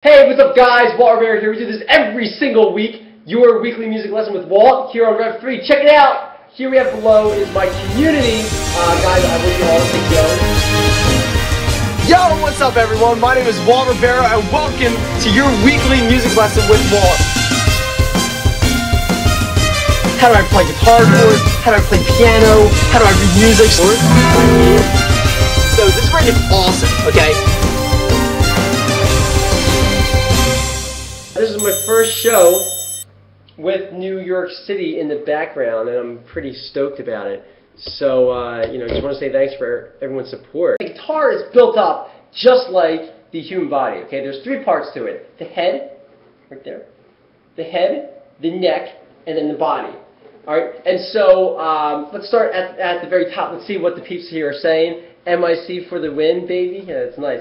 Hey, what's up guys? Walt here. We do this every single week. Your weekly music lesson with Walt here on Rev 3. Check it out! Here we have below is my community. Guys, I wish you all a big Yo, what's up everyone? My name is Walt Rivera and welcome to your weekly music lesson with Walt. How do I play guitar chords? How do I play piano? How do I read music? So this is going to be awesome, okay? This is my first show with New York City in the background, and I'm pretty stoked about it. So, just want to say thanks for everyone's support. The guitar is built up just like the human body, okay? There's three parts to it. The head, right there. The head, the neck, and then the body. Alright, and so, let's start at the very top. Let's see what the peeps here are saying. MIC for the win, baby. Yeah, that's nice.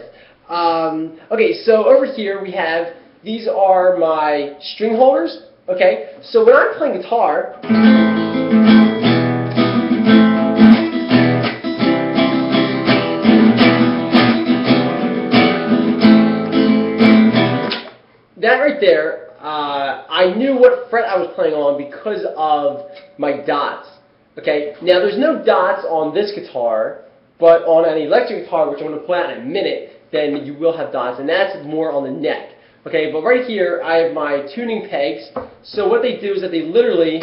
Okay, so over here we have, these are my string holders, okay? So when I'm playing guitar, that right there, I knew what fret I was playing on because of my dots, okay? Now there's no dots on this guitar, but on an electric guitar, which I'm going to point out in a minute, then you will have dots, and that's more on the neck. Okay, but right here I have my tuning pegs. So what they do is that they literally,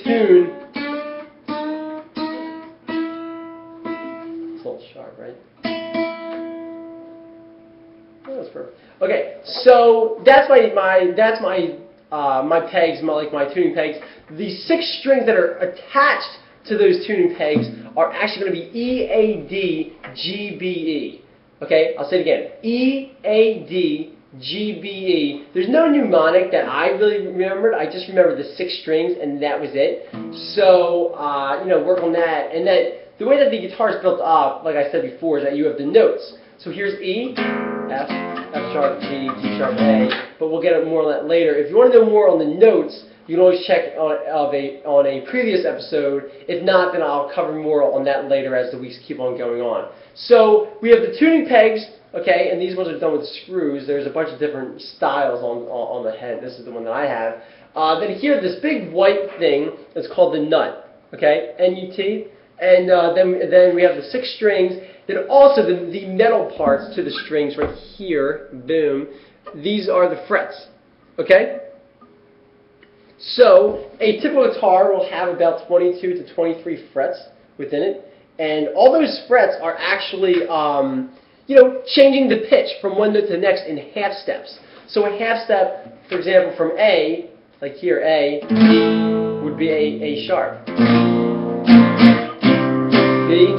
tune. It's a little sharp, right? Oh, that's perfect. Okay, so that's my pegs, my tuning pegs. The 6 strings that are attached to those tuning pegs are actually going to be E, A, D, G, B, E. Okay, I'll say it again. E, A, D, G, B, E. There's no mnemonic that I really remembered. I just remembered the 6 strings, and that was it. So, work on that. And that the way that the guitar is built up, like I said before, is that you have the notes. So here's E, F, F sharp, G, G sharp, A. But we'll get more on that later. If you want to know more on the notes, you can always check on a previous episode. If not, then I'll cover more on that later as the weeks keep on going on. So we have the tuning pegs, okay, and these ones are done with screws. There's a bunch of different styles on the head. This is the one that I have. Then here, this big white thing is called the nut, okay, N-U-T. And then we have the 6 strings. Then also the metal parts to the strings right here, boom. These are the frets, okay? So, a typical guitar will have about 22 to 23 frets within it, and all those frets are actually, changing the pitch from one note to the next in half steps. So a half step, for example, from A, like here, A, would be A sharp. B.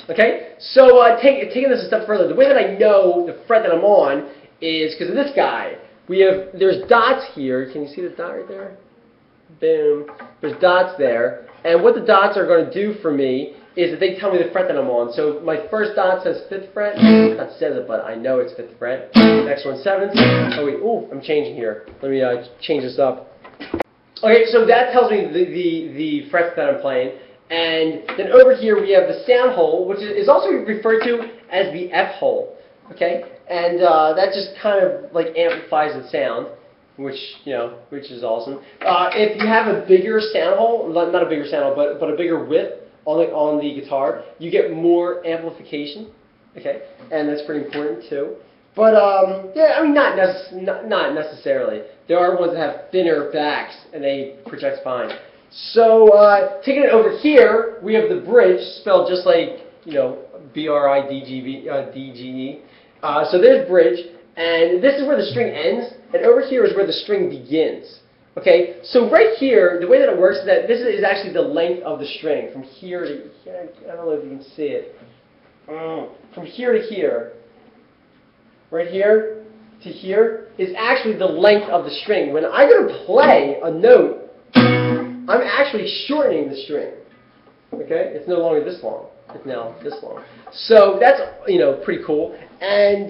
Okay, so taking this a step further, the way that I know the fret that I'm on is because of this guy. There's dots here. Can you see the dot right there? Boom. There's dots there. And what the dots are going to do for me is that they tell me the fret that I'm on. So my first dot says 5th fret. That says it, but I know it's 5th fret. Next one, 7th. Oh wait, I'm changing here. Let me change this up. Okay, so that tells me the frets that I'm playing. And then over here we have the sound hole, which is also referred to as the F hole. Okay, and that just kind of like amplifies the sound, which is awesome. If you have a bigger sound hole, not a bigger sound hole, but a bigger width on the guitar, you get more amplification. Okay, and that's pretty important too. But yeah, I mean not necessarily. There are ones that have thinner backs and they project fine. So taking it over here, we have the bridge spelled just like B-R-I-D-G-E. So there's bridge, and this is where the string ends, and over here is where the string begins. Okay, so right here, the way that it works is that this is actually the length of the string from here to here. I don't know if you can see it. From here to here, right here to here is actually the length of the string. When I go to play a note, I'm actually shortening the string. Okay, it's no longer this long. It's now this long. So that's pretty cool. And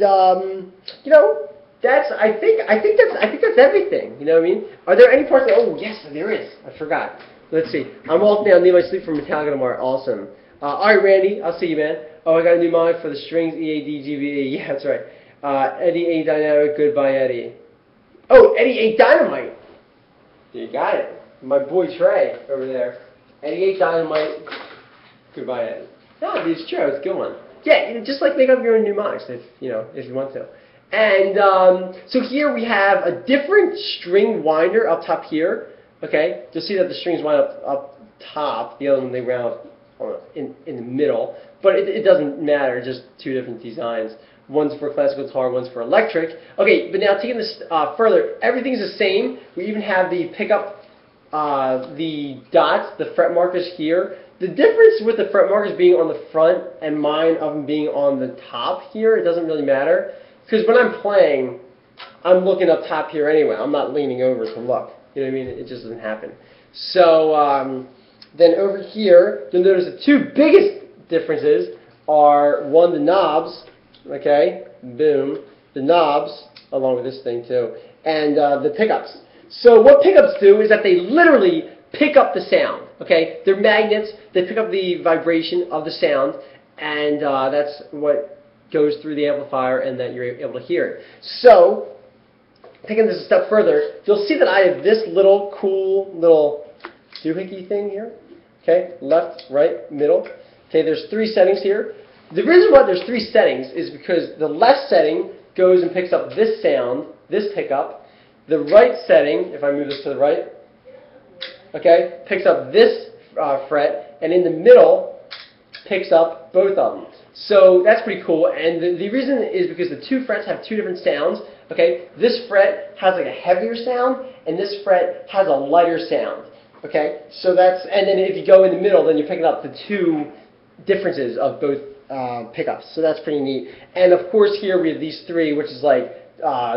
that's I think that's everything. You know what I mean? Are there any parts that, oh yes, there is. I forgot. Let's see. I'm Walt now. Need my sleep from Metallica tomorrow. Awesome. All right, Randy. I'll see you, man. Oh, I got a new mic for the strings. EADGBE. Yeah, that's right. Eddie A Dynamic. Goodbye, Eddie. Oh, Eddie A Dynamite. You got it. My boy Trey over there. Eddie A Dynamite. Goodbye, Eddie. No, it's true. It's a good one. Yeah, just like make up your own mnemonics if you want to. And so here we have a different string winder up top here. Okay, you'll see that the strings wind up top. The other one they round in the middle. But it doesn't matter. Just two different designs. One's for classical guitar, one's for electric. Okay, but now taking this further, everything's the same. We even have the pickup, the dots, the fret markers here. The difference with the fret markers being on the front and mine of them being on the top here, it doesn't really matter. Because when I'm playing, I'm looking up top here anyway. I'm not leaning over to look. You know what I mean? It just doesn't happen. So then over here, you'll notice the two biggest differences are, one, the knobs. Okay, boom, the knobs, along with this thing too, and the pickups. So what pickups do is that they literally pick up the sound. Okay, they're magnets. They pick up the vibration of the sound, and that's what goes through the amplifier, and that you're able to hear it. So, taking this a step further, you'll see that I have this little cool little doohickey thing here. Okay, left, right, middle. Okay, there's three settings here. The reason why there's three settings is because the left setting goes and picks up this sound, this pickup. The right setting, if I move this to the right, okay, picks up this fret, and in the middle picks up both of them. So that's pretty cool, and the reason is because the two frets have two different sounds. Okay, this fret has like a heavier sound, and this fret has a lighter sound. Okay, so that's, and then if you go in the middle, then you're picking up the two differences of both pickups. So that's pretty neat. And of course here we have these three, which is like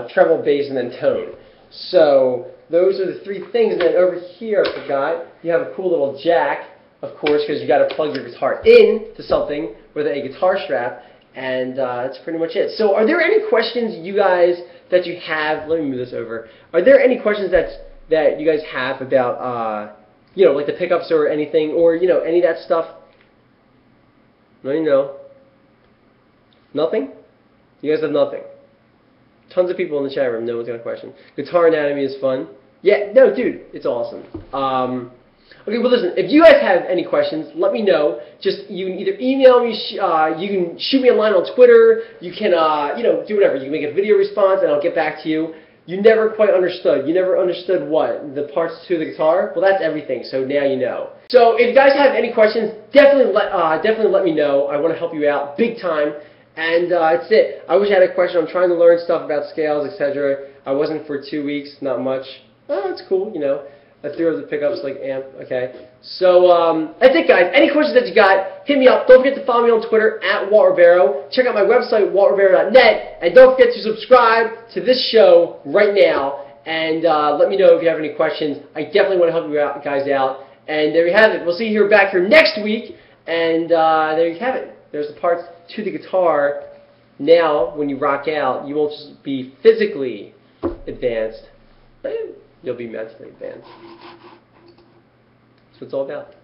treble, bass, and then tone. So those are the three things. And then over here, I forgot, you have a cool little jack, of course, because you got to plug your guitar in to something with a guitar strap. And that's pretty much it. So are there any questions you guys that you have? Let me move this over. Are there any questions that you guys have about like the pickups or anything, or any of that stuff? No. Nothing? You guys have nothing. Tons of people in the chat room. No one's got a question. Guitar anatomy is fun. Yeah, no, dude, it's awesome. Okay, well, listen, if you guys have any questions, let me know. Just, you can either email me, you can shoot me a line on Twitter, you can, do whatever. You can make a video response, and I'll get back to you. You never quite understood. You never understood what? The parts to the guitar? Well, that's everything, so now you know. So if you guys have any questions, definitely let me know. I want to help you out big time. And that's it. I wish I had a question. I'm trying to learn stuff about scales, etc. I wasn't for 2 weeks, not much. Oh, that's cool, I threw over the pickups like amp. Okay. So that's it, guys. Any questions that you got, hit me up. Don't forget to follow me on Twitter @WaltRivero. Check out my website, waltrivero.net. And don't forget to subscribe to this show right now. And let me know if you have any questions. I definitely want to help you guys out. And there you have it. We'll see you back here next week. And there you have it. There's the parts to the guitar. Now, when you rock out, you won't just be physically advanced, but you'll be mentally advanced. That's what it's all about.